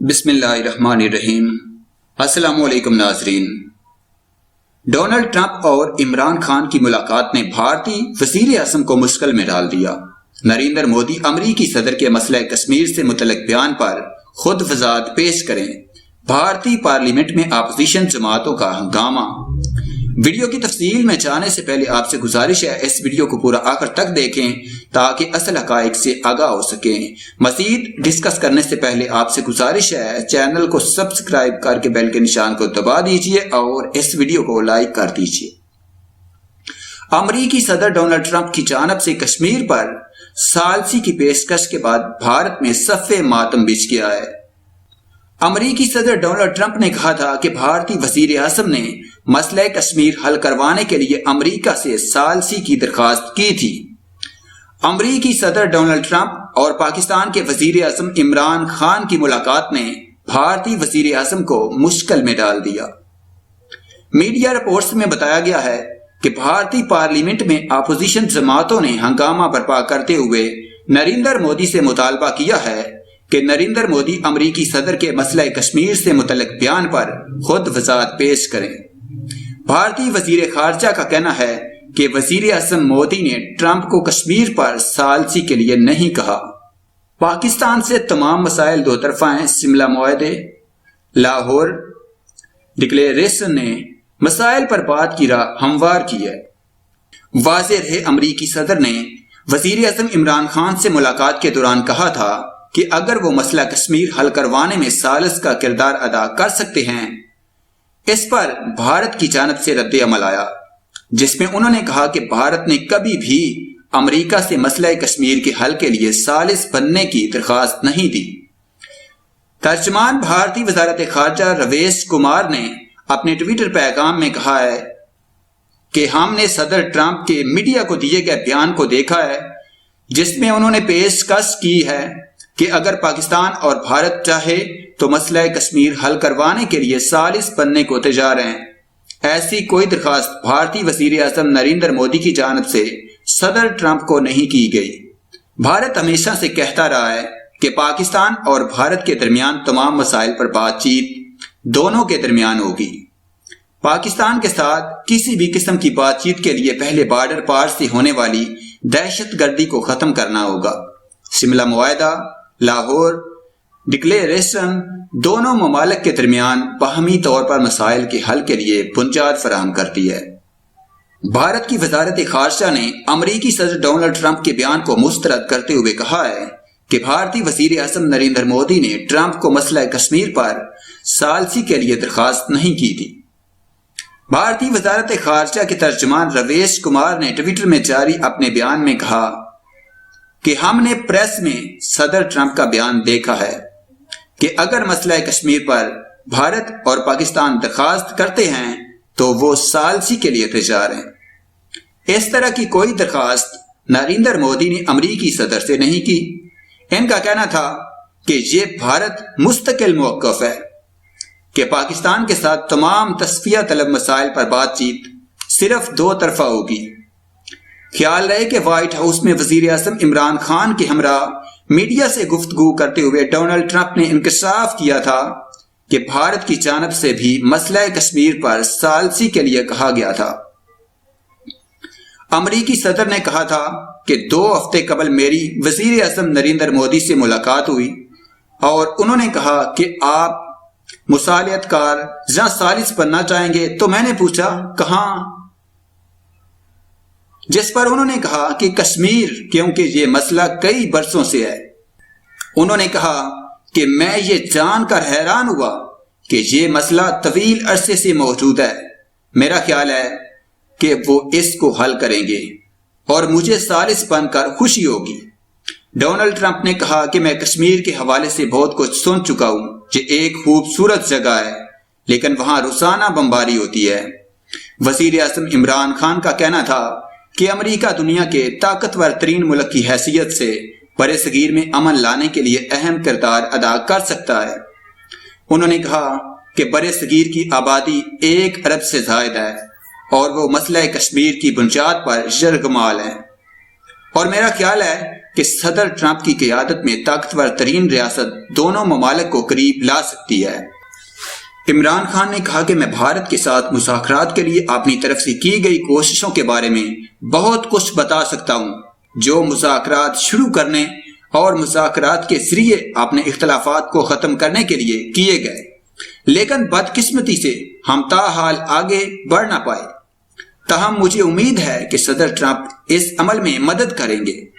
بسم اللہ الرحمن الرحیم۔ السلام علیکم ناظرین۔ ڈونلڈ ٹرمپ اور عمران خان کی ملاقات نے بھارتی وزیر اعظم کو مشکل میں ڈال دیا۔ نریندر مودی امریکی صدر کے مسئلہ کشمیر سے متعلق بیان پر خود وضاحت پیش کریں۔ بھارتی پارلیمنٹ میں اپوزیشن جماعتوں کا ہنگامہ۔ ویڈیو کی تفصیل میں جانے سے پہلے آپ سے گزارش ہے اس ویڈیو کو پورا آخر تک دیکھیں تاکہ اصل حقائق سے آگاہ ہو سکیں۔ مزید ڈسکس کرنے سے پہلے آپ سے گزارش ہے چینل کو سبسکرائب کر کے بیل کے نشان کو دبا دیجئے اور اس ویڈیو کو لائک کر دیجئے۔ امریکی صدر ڈونلڈ ٹرمپ کی جانب سے کشمیر پر ثالثی کی پیشکش کے بعد بھارت میں صف ماتم بچھ گیا ہے۔ امریکی صدر ڈونلڈ ٹرمپ نے کہا تھا کہ بھارتی وزیر اعظم نے مسئلہ کشمیر حل کروانے کے لیے امریکہ سے ثالثی کی درخواست کی تھی۔ امریکی صدر ڈونلڈ ٹرمپ اور پاکستان کے وزیر اعظم عمران خان کی ملاقات نے بھارتی وزیر اعظم کو مشکل میں ڈال دیا۔ میڈیا رپورٹس میں بتایا گیا ہے کہ بھارتی پارلیمنٹ میں اپوزیشن جماعتوں نے ہنگامہ برپا کرتے ہوئے نریندر مودی سے مطالبہ کیا ہے کہ نریندر مودی امریکی صدر کے مسئلہ کشمیر سے متعلق بیان پر خود وضاحت پیش کریں۔ بھارتی وزیر خارجہ کا کہنا ہے کہ وزیر اعظم مودی نے ٹرمپ کو کشمیر پر ثالثی کے لیے نہیں کہا۔ پاکستان سے تمام مسائل دو طرفہ ہیں۔ شملہ معاہدے، لاہور ڈکلیریشن نے مسائل پر بات کی راہ ہموار کی ہے۔ واضح رہے امریکی صدر نے وزیر اعظم عمران خان سے ملاقات کے دوران کہا تھا کہ اگر وہ مسئلہ کشمیر حل کروانے میں ثالث کا کردار ادا کر سکتے ہیں۔ اس پر بھارت کی جانب سے رد عمل آیا جس میں انہوں نے کہا کہ بھارت نے کبھی بھی امریکہ سے مسئلہ کشمیر کے حل کے لیے ثالث بننے کی درخواست نہیں دی۔ ترجمان بھارتی وزارت خارجہ رویش کمار نے اپنے ٹویٹر پیغام میں کہا ہے کہ ہم نے صدر ٹرمپ کے میڈیا کو دیے گئے بیان کو دیکھا ہے جس میں انہوں نے پیشکش کی ہے کہ اگر پاکستان اور بھارت چاہے تو مسئلہ کشمیر حل کروانے کے لیے ثالث بننے کو تیار ہیں۔ ایسی کوئی درخواست بھارتی وزیر اعظم نریندر مودی کی جانب سے صدر ٹرمپ کو نہیں کی گئی۔ بھارت ہمیشہ سے کہتا رہا ہے کہ پاکستان اور بھارت کے درمیان تمام مسائل پر بات چیت دونوں کے درمیان ہوگی۔ پاکستان کے ساتھ کسی بھی قسم کی بات چیت کے لیے پہلے بارڈر پار سے ہونے والی دہشت گردی کو ختم کرنا ہوگا۔ شملہ معاہدہ، لاہور ڈکلیریشن دونوں ممالک کے درمیان باہمی طور پر مسائل کے حل کے لیے بنیاد فراہم کرتی ہے۔ بھارت کی وزارت خارجہ نے امریکی صدر ڈونلڈ ٹرمپ کے بیان کو مسترد کرتے ہوئے کہا ہے کہ بھارتی وزیر اعظم نریندر مودی نے ٹرمپ کو مسئلہ کشمیر پر ثالثی کے لیے درخواست نہیں کی تھی۔ بھارتی وزارت خارجہ کے ترجمان رویش کمار نے ٹویٹر میں جاری اپنے بیان میں کہا کہ ہم نے پریس میں صدر ٹرمپ کا بیان دیکھا ہے کہ اگر مسئلہ کشمیر پر بھارت اور پاکستان درخواست کرتے ہیں تو وہ ثالثی کے لیے تیار ہیں۔ اس طرح کی کوئی درخواست نریندر مودی نے امریکی صدر سے نہیں کی۔ ان کا کہنا تھا کہ یہ بھارت مستقل موقف ہے کہ پاکستان کے ساتھ تمام تصفیہ طلب مسائل پر بات چیت صرف دو طرفہ ہوگی۔ خیال رہے کہ وائٹ ہاؤس میں وزیر اعظم عمران خان کے ہمراہ میڈیا سے گفتگو کرتے ہوئے ڈونلڈ ٹرمپ نے انکشاف کیا تھا کہ بھارت کی جانب سے بھی مسئلہ کشمیر پر ثالثی کے لیے کہا گیا تھا۔ امریکی صدر نے کہا تھا کہ 2 ہفتے قبل میری وزیر اعظم نریندر مودی سے ملاقات ہوئی اور انہوں نے کہا کہ آپ مصالحت کار یا ثالث بننا چاہیں گے تو میں نے پوچھا کہاں، جس پر انہوں نے کہا کہ کشمیر، کیونکہ یہ مسئلہ کئی برسوں سے ہے۔ انہوں نے کہا کہ میں یہ جان کر حیران ہوا کہ یہ مسئلہ طویل عرصے سے موجود ہے۔ میرا خیال ہے کہ وہ اس کو حل کریں گے اور مجھے ثالث بن کر خوشی ہوگی۔ ڈونلڈ ٹرمپ نے کہا کہ میں کشمیر کے حوالے سے بہت کچھ سن چکا ہوں۔ یہ ایک خوبصورت جگہ ہے لیکن وہاں روزانہ بمباری ہوتی ہے۔ وزیر اعظم عمران خان کا کہنا تھا کہ امریکہ دنیا کے طاقتور ترین ملک کی حیثیت سے برِ صغیر میں امن لانے کے لیے اہم کردار ادا کر سکتا ہے۔ انہوں نے کہا کہ برِ صغیر کی آبادی 1 ارب سے زائد ہے اور وہ مسئلہ کشمیر کی بنیاد پر یرغمال ہے، اور میرا خیال ہے کہ صدر ٹرمپ کی قیادت میں طاقتور ترین ریاست دونوں ممالک کو قریب لا سکتی ہے۔ عمران خان نے کہا کہ میں بھارت کے ساتھ مذاکرات کے لیے اپنی طرف سے کی گئی کوششوں کے بارے میں بہت کچھ بتا سکتا ہوں، جو مذاکرات شروع کرنے اور مذاکرات کے ذریعے اپنے اختلافات کو ختم کرنے کے لیے کیے گئے، لیکن بدقسمتی سے ہم تاحال آگے بڑھ نہ پائے۔ تاہم مجھے امید ہے کہ صدر ٹرمپ اس عمل میں مدد کریں گے۔